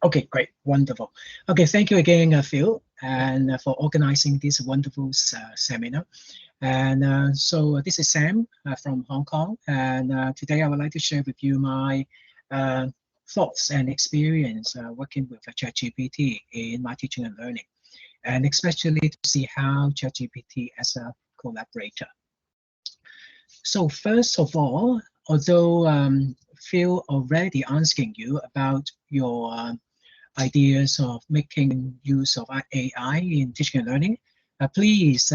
Okay, great, wonderful. Okay, thank you again, Phil, and for organizing this wonderful seminar. And so this is Sam from Hong Kong, and today I would like to share with you my thoughts and experience working with ChatGPT in my teaching and learning, and especially to see how ChatGPT as a collaborator. So first of all, although Phil already asking you about your ideas of making use of AI in teaching and learning, please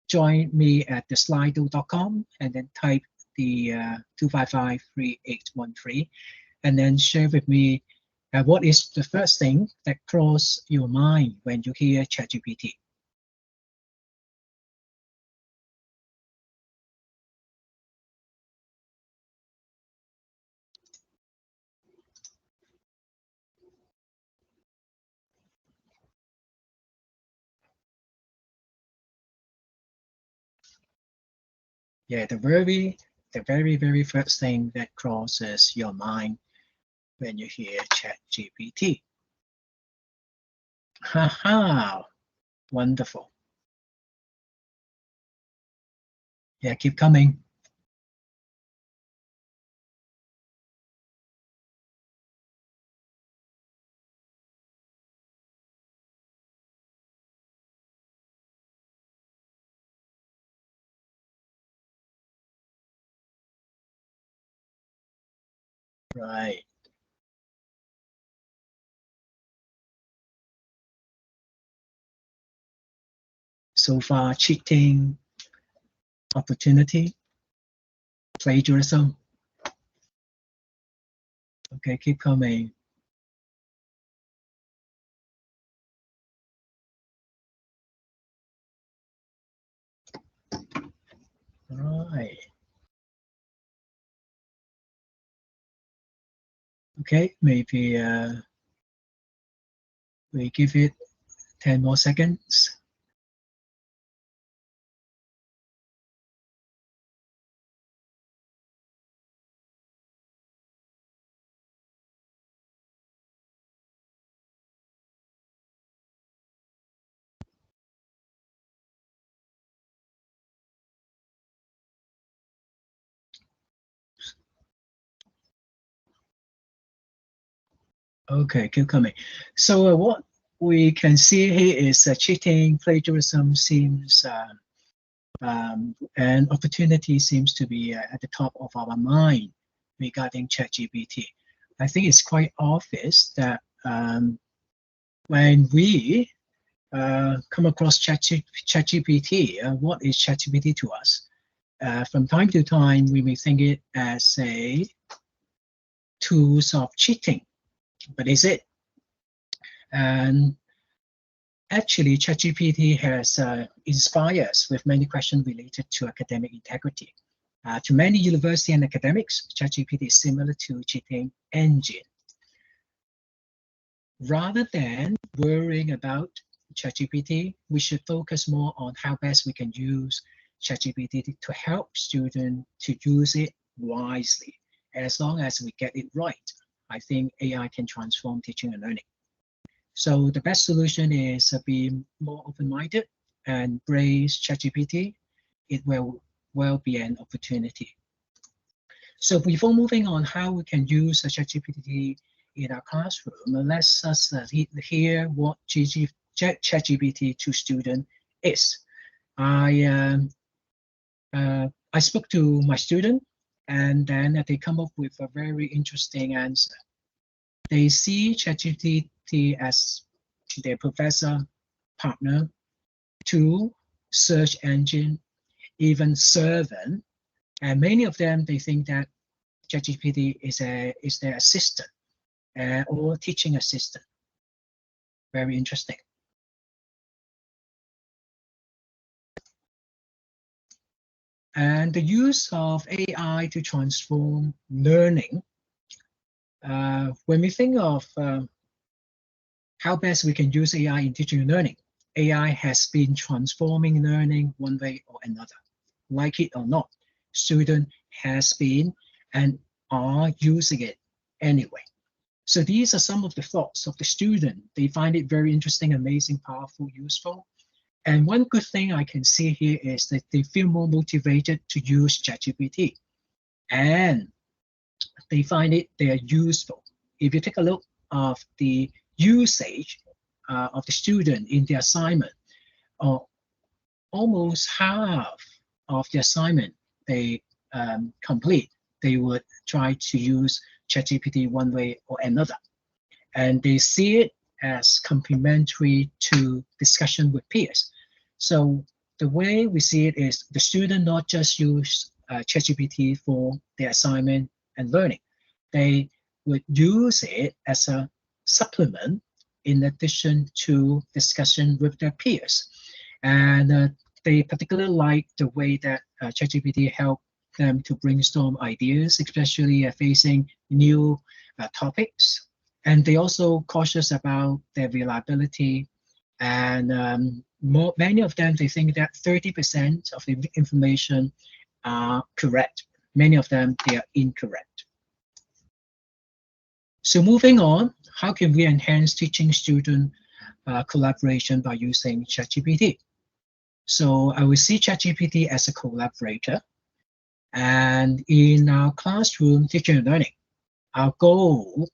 join me at the slido.com and then type the 2553813 and then share with me what is the first thing that crosses your mind when you hear ChatGPT. Yeah, the very first thing that crosses your mind when you hear ChatGPT. Haha, wonderful. Yeah, keep coming. Right. So far, cheating, opportunity, plagiarism. Okay, keep coming. Right. Okay, maybe we give it 10 more seconds. Okay, keep coming. So what we can see here is cheating, plagiarism seems, and opportunity seems to be at the top of our mind regarding ChatGPT. I think it's quite obvious that when we come across ChatGPT, what is ChatGPT to us? From time to time, we may think it as a tools of cheating, but is it? And actually, ChatGPT has inspired us with many questions related to academic integrity. To many university and academics, ChatGPT is similar to cheating engine. Rather than worrying about ChatGPT, we should focus more on how best we can use ChatGPT to help students to use it wisely. As long as we get it right, I think AI can transform teaching and learning. So the best solution is to be more open-minded and embrace ChatGPT. It will be an opportunity. So before moving on how we can use ChatGPT in our classroom, let's hear what ChatGPT to student is. I spoke to my student, and then they come up with a very interesting answer. They see ChatGPT as their professor, partner, tool, search engine, even servant, and many of them they think that ChatGPT is their assistant or teaching assistant. Very interesting. And the use of AI to transform learning. When we think of how best we can use AI in teaching and learning, AI has been transforming learning one way or another. Like it or not, students has been and are using it anyway. So these are some of the thoughts of the student. They find it very interesting, amazing, powerful, useful. And one good thing I can see here is that they feel more motivated to use ChatGPT, and they find they are useful. If you take a look of the usage of the student in the assignment, uh, almost half of the assignment they complete, they would try to use ChatGPT one way or another. And they see it as complementary to discussion with peers. So the way we see it is the student not just use ChatGPT for their assignment and learning. They would use it as a supplement in addition to discussion with their peers. And they particularly like the way that ChatGPT help them to brainstorm ideas, especially facing new topics. And they also cautious about their reliability. And many of them, they think that 30% of the information are correct. Many of them, they are incorrect. So moving on, how can we enhance teaching student collaboration by using ChatGPT? So I will see ChatGPT as a collaborator. And in our classroom teaching and learning, our goal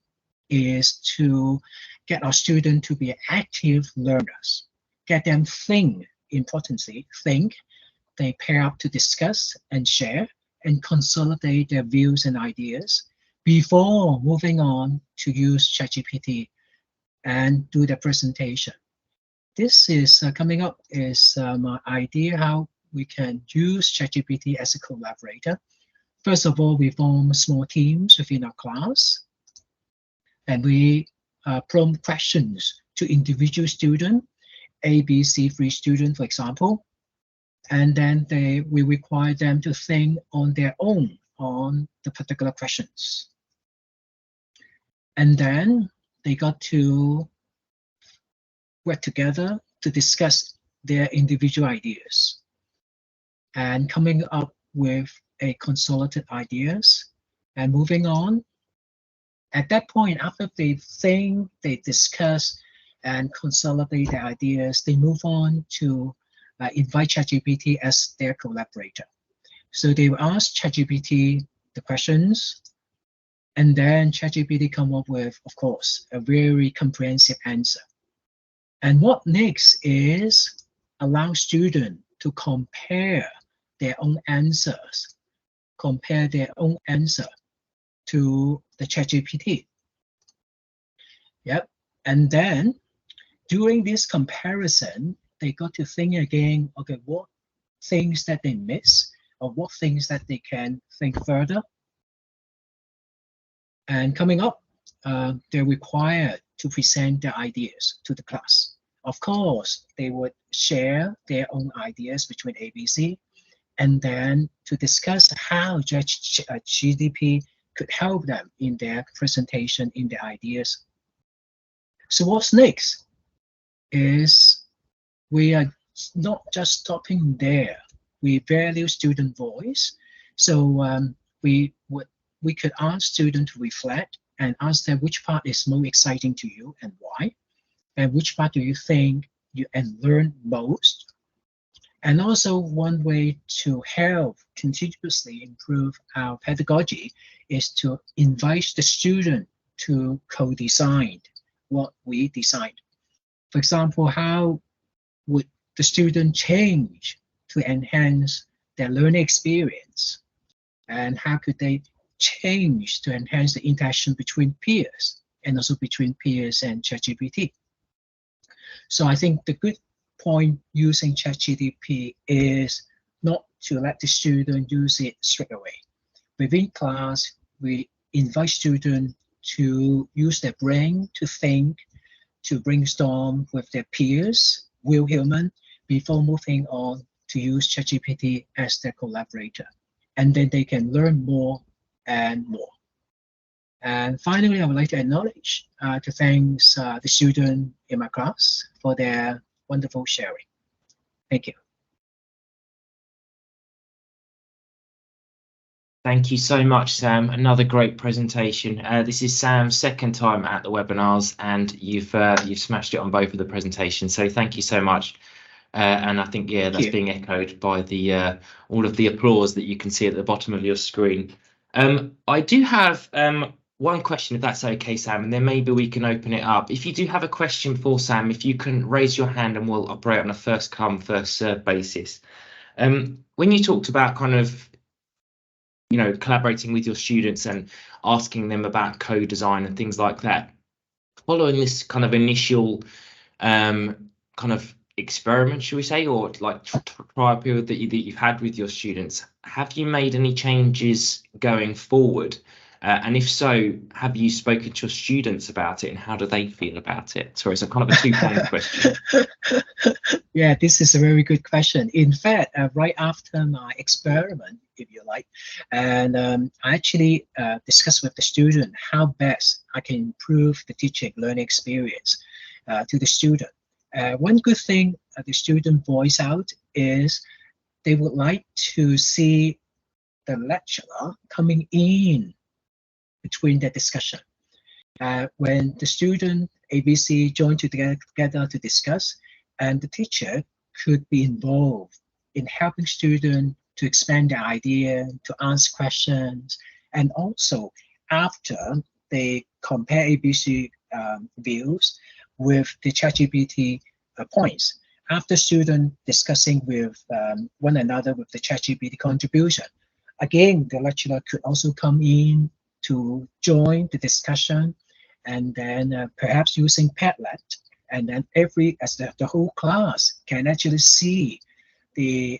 is to get our students to be active learners, get them think, importantly, think. They pair up to discuss and share and consolidate their views and ideas before moving on to use ChatGPT and do the presentation. This is coming up is my idea how we can use ChatGPT as a collaborator. First of all, we form small teams within our class, and we prompt questions to individual student, A, B, C, 3 student, for example, and then we require them to think on their own on the particular questions. And then they got to work together to discuss their individual ideas and coming up with a consolidated ideas and moving on. At that point, after they think, they discuss and consolidate their ideas, they move on to invite ChatGPT as their collaborator. So they will ask ChatGPT the questions, and then ChatGPT come up with, of course, a very comprehensive answer. And what next is allow students to compare their own answers, compare their own answer to the ChatGPT. Yep. And then during this comparison, they got to think again, okay, what things that they miss or what things that they can think further. And coming up, they're required to present their ideas to the class. Of course, they would share their own ideas between ABC, and then to discuss how ChatGPT could help them in their presentation, in their ideas. So what's next is we are not just stopping there. We value student voice. So we could ask students to reflect and ask them which part is most exciting to you and why, and which part do you think you and learn most. And also one way to help continuously improve our pedagogy is to invite the student to co-design what we designed. For example, how would the student change to enhance their learning experience? And how could they change to enhance the interaction between peers and also between peers and ChatGPT? So I think the good point using ChatGPT is not to let the student use it straight away. Within class, we invite students to use their brain to think, to brainstorm with their peers, real human, before moving on to use ChatGPT as their collaborator. And then they can learn more and more. And finally, I would like to acknowledge, to thank the student in my class for their wonderful sharing. Thank you. Thank you so much, Sam. Another great presentation. This is Sam's second time at the webinars, and you've smashed it on both of the presentations. So thank you so much. And I think that's being echoed by the all of the applause that you can see at the bottom of your screen. I do have one question, if that's okay, Sam, and then maybe we can open it up. If you do have a question for Sam, if you can raise your hand, and we'll operate on a first come, first serve basis. When you talked about kind of collaborating with your students and asking them about code design and things like that, following this kind of initial kind of experiment, should we say, or like trial period that you've had with your students, have you made any changes going forward? And if so, have you spoken to your students about it, and how do they feel about it? Sorry, it's a kind of a two-point question. Yeah, this is a very good question. In fact, right after my experiment, if you like, and I actually discussed with the student how best I can improve the teaching learning experience to the student. One good thing the student voice out is they would like to see the lecturer coming in between the discussion. When the student ABC join together to discuss, and the teacher could be involved in helping students to expand their idea, to ask questions, and also after they compare ABC views with the ChatGPT points, after students discussing with one another with the ChatGPT contribution, again, the lecturer could also come in to join the discussion, and then perhaps using Padlet, and then the whole class can actually see a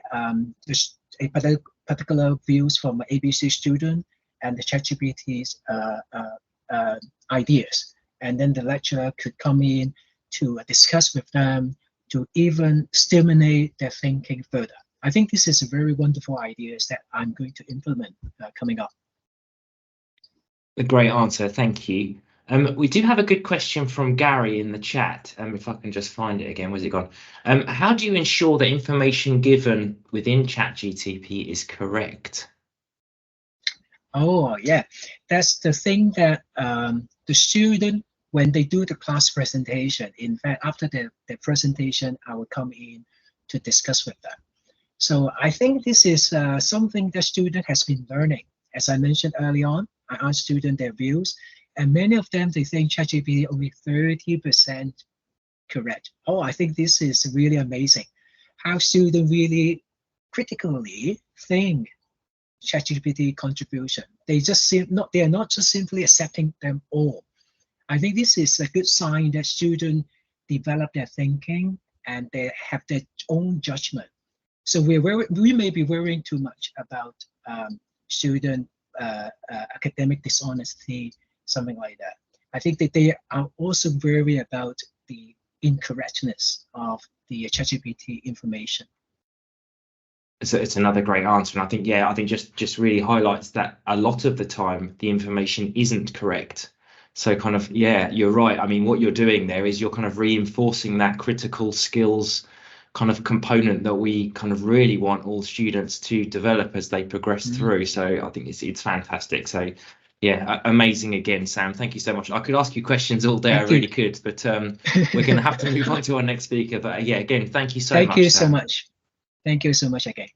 particular views from ABC student and the ChatGPT's ideas, and then the lecturer could come in to discuss with them to even stimulate their thinking further. I think this is a very wonderful ideas that I'm going to implement coming up. A great answer, thank you. We do have a good question from Gary in the chat. If I can just find it again, where's it gone? How do you ensure that information given within ChatGPT is correct? Oh, yeah, that's the thing that the student, when they do the class presentation, in fact, after the presentation, I will come in to discuss with them. So I think this is something the student has been learning. As I mentioned early on, I asked students their views, and many of them, they think ChatGPT only 30% correct. Oh, I think this is really amazing. How students really critically think ChatGPT contribution. They are not just simply accepting them all. I think this is a good sign that students develop their thinking and they have their own judgment. So we may be worrying too much about student academic dishonesty, something like that. I think that they are also worried about the incorrectness of the ChatGPT information. So it's another great answer, and I think just really highlights that a lot of the time the information isn't correct. So kind of, you're right. I mean, what you're doing there is you're kind of reinforcing that critical skills kind of component that we kind of really want all students to develop as they progress through. So I think it's fantastic. So amazing again, Sam. Thank you so much. I could ask you questions all day. I really could, but we're going to have to move on to our next speaker. But again, thank you so much. Thank you so much. Thank you so much again.